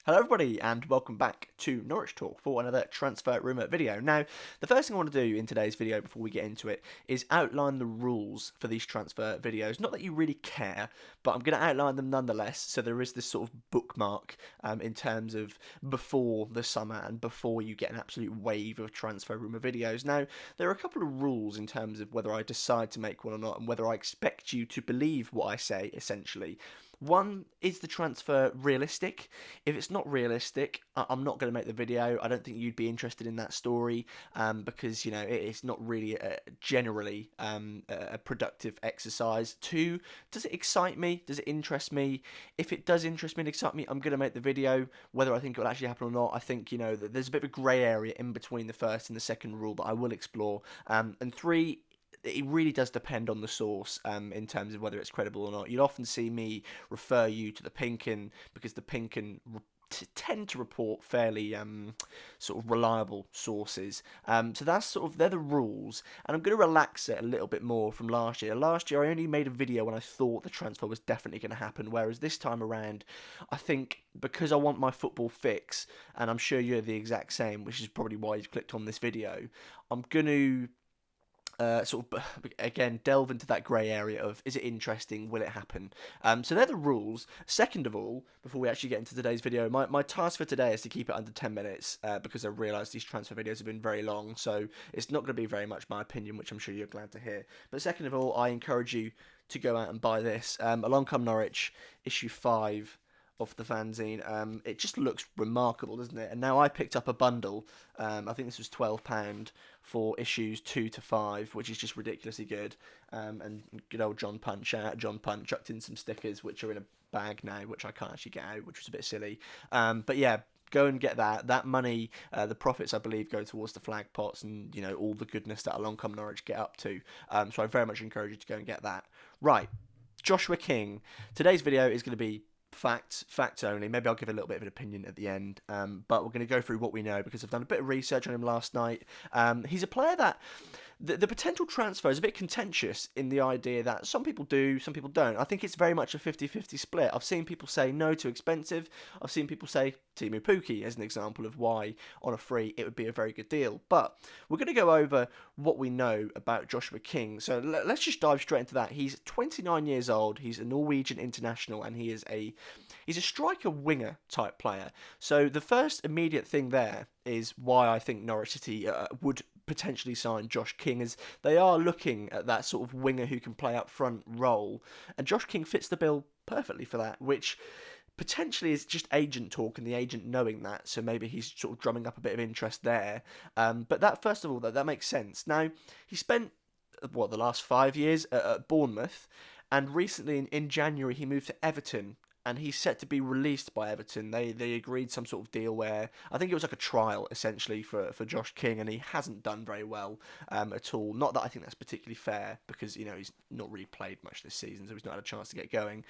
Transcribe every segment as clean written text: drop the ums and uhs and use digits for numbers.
Hello everybody and welcome back to Norwich Talk for another transfer rumour video. Now, the first thing I want to do in today's video before we get into it is outline the rules for these transfer videos. Not that you really care, but I'm going to outline them nonetheless, so there is this sort of bookmark in terms of before the summer and before you get an absolute wave of transfer rumour videos. Now, there are a couple of rules in terms of whether I decide to make one or not and whether I expect you to believe what I say, essentially. One, is the transfer realistic? If it's not realistic, I'm not going to make the video. I don't think you'd be interested in that story because, you know, it's not really generally a productive exercise. Two, does it excite me? Does it interest me? If it does interest me and excite me, I'm going to make the video. Whether I think it will actually happen or not, I think, you know, there's a bit of a grey area in between the first and the second rule that I will explore. And three, it really does depend on the source in terms of whether it's credible or not. You'll often see me refer you to the Pinkin because the Pinkin tend to report fairly sort of reliable sources. So that's sort of, they're the rules, and I'm going to relax it a little bit more from last year. Last year I only made a video when I thought the transfer was definitely going to happen, whereas this time around I think because I want my football fix, and I'm sure you're the exact same, which is probably why you've clicked on this video, I'm going to sort of, again, delve into that grey area of, is it interesting, will it happen? So they're the rules. Second of all, before we actually get into today's video, my task for today is to keep it under 10 minutes because I realise these transfer videos have been very long, so it's not going to be very much my opinion, which I'm sure you're glad to hear. But second of all, I encourage you to go out and buy this. Along Come Norwich, issue 5 of the fanzine. It just looks remarkable, doesn't it? And now I picked up a bundle. I think this was £12 for issues 2 to 5, which is just ridiculously good. And good old John Punt, shout out John Punt, chucked in some stickers which are in a bag now, which I can't actually get out, which was a bit silly. But yeah, go and get that. That money, the profits, I believe, go towards the flag pots and, you know, all the goodness that Along Come Norwich get up to. So I very much encourage you to go and get that. Right, Joshua King. Today's video is going to be facts only. Maybe I'll give a little bit of an opinion at the end, but we're going to go through what we know because I've done a bit of research on him last night. He's a player that the potential transfer is a bit contentious in the idea that some people do, some people don't. I think it's very much a 50-50 split. I've seen people say no, too expensive. I've seen people say Timu Pukki as an example of why on a free it would be a very good deal. But we're going to go over what we know about Joshua King. So let's just dive straight into that. He's 29 years old. He's a Norwegian international, and he's a striker winger type player. So the first immediate thing there is why I think Norwich City would potentially sign Josh King, as they are looking at that sort of winger who can play up front role, and Josh King fits the bill perfectly for that, which potentially is just agent talk and the agent knowing that, so maybe he's sort of drumming up a bit of interest there. But that, first of all, that makes sense. Now, he spent the last 5 years at Bournemouth, and recently in January he moved to Everton, and he's set to be released by Everton. They agreed some sort of deal where I think it was like a trial essentially for Josh King, and he hasn't done very well at all. Not that I think that's particularly fair, because, you know, he's not really played much this season, so he's not had a chance to get going.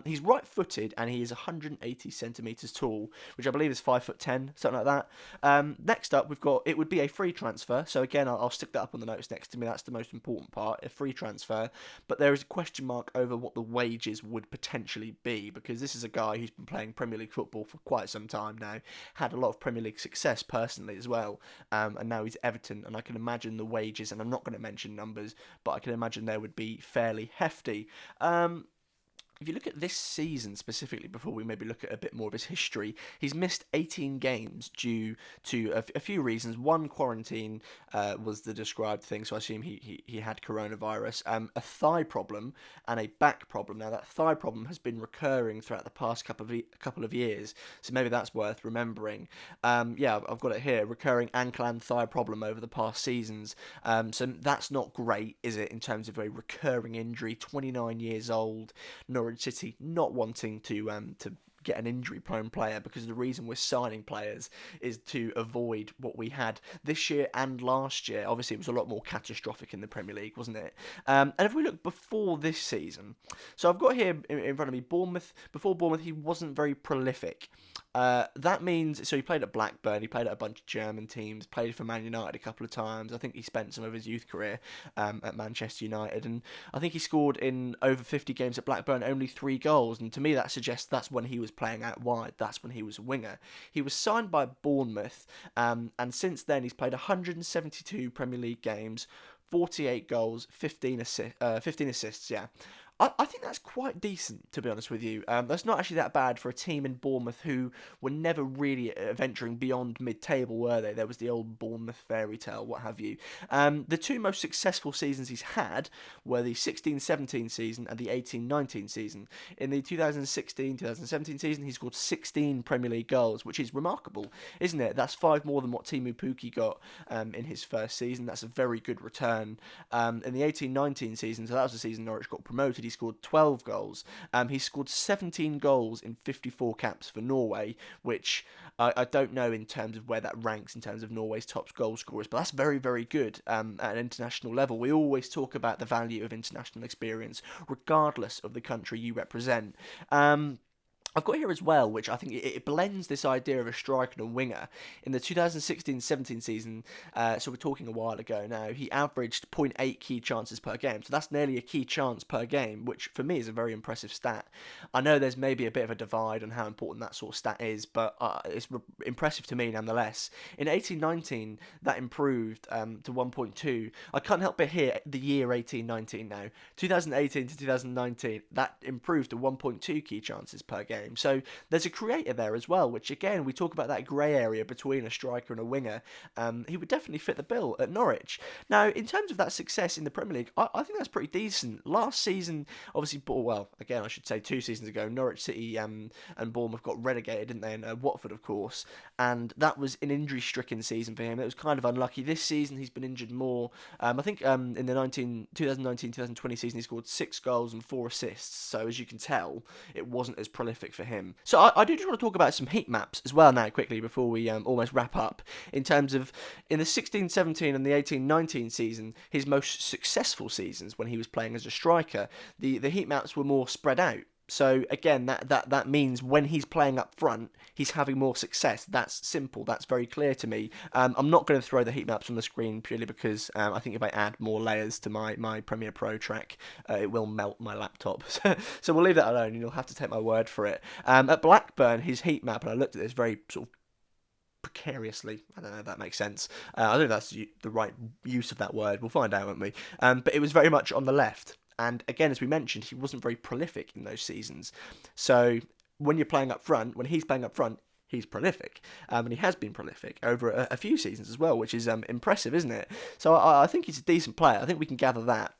He's right-footed, and he is 180 centimetres tall, which I believe is 5'10", something like that. Next up, we've got, it would be a free transfer. So again, I'll stick that up on the notes next to me. That's the most important part, a free transfer. But there is a question mark over what the wages would potentially be, because this is a guy who's been playing Premier League football for quite some time now, had a lot of Premier League success personally as well, and now he's Everton, and I can imagine the wages, and I'm not going to mention numbers, but I can imagine they would be fairly hefty. If you look at this season specifically, before we maybe look at a bit more of his history, he's missed 18 games due to a few reasons. One, quarantine was the described thing, so I assume he had coronavirus. A thigh problem and a back problem. Now, that thigh problem has been recurring throughout the past couple of years, so maybe that's worth remembering. Yeah, I've got it here. Recurring ankle and thigh problem over the past seasons. So that's not great, is it, in terms of a recurring injury? 29 years old, Norwich City not wanting to get an injury-prone player, because the reason we're signing players is to avoid what we had this year and last year. Obviously, it was a lot more catastrophic in the Premier League, wasn't it? And if we look before this season, so I've got here in front of me, Bournemouth. Before Bournemouth, he wasn't very prolific. That means, so he played at Blackburn, he played at a bunch of German teams, played for Man United a couple of times. I think he spent some of his youth career at Manchester United, and I think he scored in over 50 games at Blackburn only 3 goals, and to me that suggests that's when he was playing out wide. That's when he was a winger. He was signed by Bournemouth, and since then he's played 172 Premier League games, 48 goals, 15 assists. Yeah. I think that's quite decent, to be honest with you. That's not actually that bad for a team in Bournemouth who were never really venturing beyond mid-table, were they? There was the old Bournemouth fairy tale, what have you. The two most successful seasons he's had were the 16-17 season and the 18-19 season. In the 2016-2017 season, he scored 16 Premier League goals, which is remarkable, isn't it? That's 5 more than what Teemu Pukki got in his first season. That's a very good return. In the 18-19 season, so that was the season Norwich got promoted, he scored 12 goals. He scored 17 goals in 54 caps for Norway, which I don't know in terms of where that ranks in terms of Norway's top goal scorers, but that's very, very good at an international level. We always talk about the value of international experience, regardless of the country you represent. I've got here as well, which I think it blends this idea of a striker and a winger. In the 2016-17 season, so we're talking a while ago now, he averaged 0.8 key chances per game. So that's nearly a key chance per game, which for me is a very impressive stat. I know there's maybe a bit of a divide on how important that sort of stat is, but it's impressive to me nonetheless. In 18-19, that improved to 1.2. I can't help but hear the year 18-19 now. 2018 to 2019, that improved to 1.2 key chances per game. So there's a creator there as well, which again, we talk about that grey area between a striker and a winger. He would definitely fit the bill at Norwich. Now, in terms of that success in the Premier League, I think that's pretty decent. Last season, obviously, well, again, I should say 2 seasons ago, Norwich City and Bournemouth got relegated, didn't they? And Watford, of course. And that was an injury-stricken season for him. It was kind of unlucky. This season, he's been injured more. I think in the 2019-2020 season, he scored 6 goals and 4 assists. So as you can tell, it wasn't as prolific for him. So I do just want to talk about some heat maps as well now quickly before we almost wrap up, in terms of in the 16-17 and the 18-19 season, his most successful seasons when he was playing as a striker, the heat maps were more spread out. So again, that means when he's playing up front, he's having more success. That's simple. That's very clear to me. I'm not going to throw the heat maps on the screen purely because I think if I add more layers to my Premiere Pro track, it will melt my laptop. So we'll leave that alone, and you'll have to take my word for it. At Blackburn, his heat map, and I looked at this very sort of precariously. I don't know if that makes sense. I don't know if that's the right use of that word. We'll find out, won't we? But it was very much on the left. And again, as we mentioned, he wasn't very prolific in those seasons. So when you're playing up front, when he's playing up front, he's prolific. And he has been prolific over a few seasons as well, which is impressive, isn't it? So I think he's a decent player. I think we can gather that.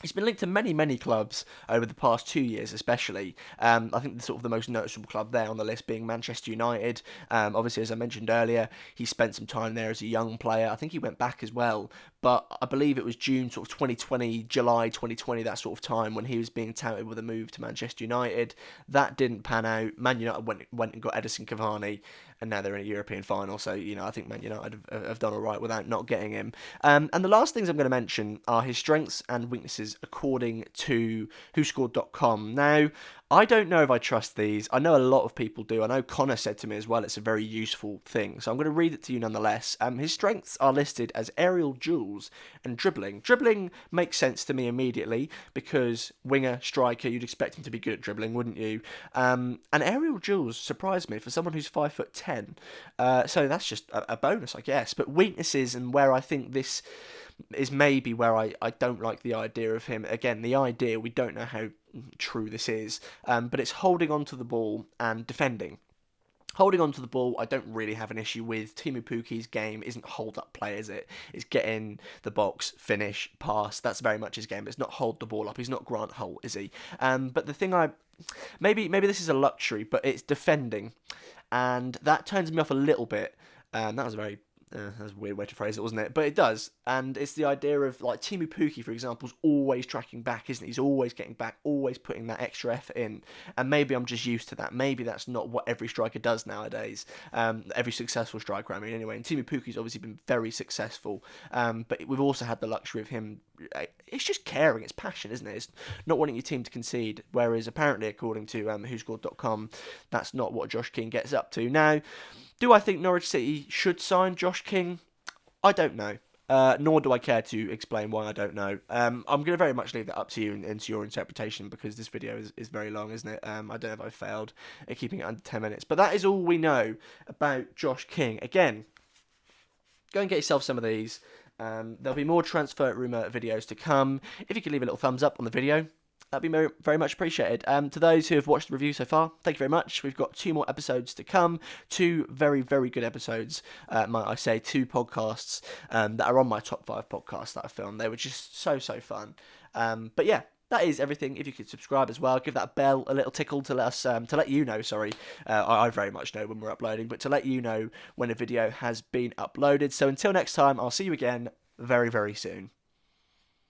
He's been linked to many, many clubs over the past 2 years, especially. I think the most noticeable club there on the list being Manchester United. Obviously, as I mentioned earlier, he spent some time there as a young player. I think he went back as well, but I believe it was June 2020, July 2020, that sort of time when he was being touted with a move to Manchester United. That didn't pan out. Man United went and got Edison Cavani, and now they're in a European final. So, I think Man United have done all right without not getting him. And the last things I'm going to mention are his strengths and weaknesses according to WhoScored.com. Now, I don't know if I trust these. I know a lot of people do. I know Connor said to me as well it's a very useful thing. So I'm going to read it to you nonetheless. His strengths are listed as aerial duels and dribbling. Dribbling makes sense to me immediately because winger, striker, you'd expect him to be good at dribbling, wouldn't you? And aerial duels surprised me for someone who's 5'10". So that's just a bonus, I guess. But weaknesses and where I think this is maybe where I don't like the idea of him. Again, the idea, we don't know how true this is, but it's holding on to the ball and defending. Holding on to the ball, I don't really have an issue with. Teemu Pukki's game isn't hold-up play, is it? It's get in the box, finish, pass. That's very much his game. It's not hold the ball up. He's not Grant Holt, is he? But the thing maybe this is a luxury, but it's defending. And that turns me off a little bit. That was that's a weird way to phrase it, wasn't it? But it does. And it's the idea of, like, Teemu Pukki, for example, is always tracking back, isn't he? He's always getting back, always putting that extra effort in. And maybe I'm just used to that. Maybe that's not what every striker does nowadays. Every successful striker, I mean, anyway. And Teemu Pukki's obviously been very successful. But we've also had the luxury of him. It's just caring. It's passion, isn't it? It's not wanting your team to concede. Whereas, apparently, according to WhoScored.com, that's not what Josh King gets up to. Now, do I think Norwich City should sign Josh King? I don't know. nor do I care to explain why I don't know. I'm going to very much leave that up to you and to your interpretation, because this video is very long, isn't it? I don't know if I failed at keeping it under 10 minutes. But that is all we know about Josh King. Again, go and get yourself some of these. There'll be more transfer rumour videos to come. If you could leave a little thumbs up on the video, that'd be very, very much appreciated. To those who have watched the review so far, thank you very much. We've got 2 more episodes to come. 2 very, very good episodes, might I say, 2 podcasts that are on my top 5 podcasts that I filmed. They were just so fun. But yeah, that is everything. If you could subscribe as well, give that bell a little tickle to let us, to let you know. Sorry, I very much know when we're uploading, but to let you know when a video has been uploaded. So until next time, I'll see you again very, very soon.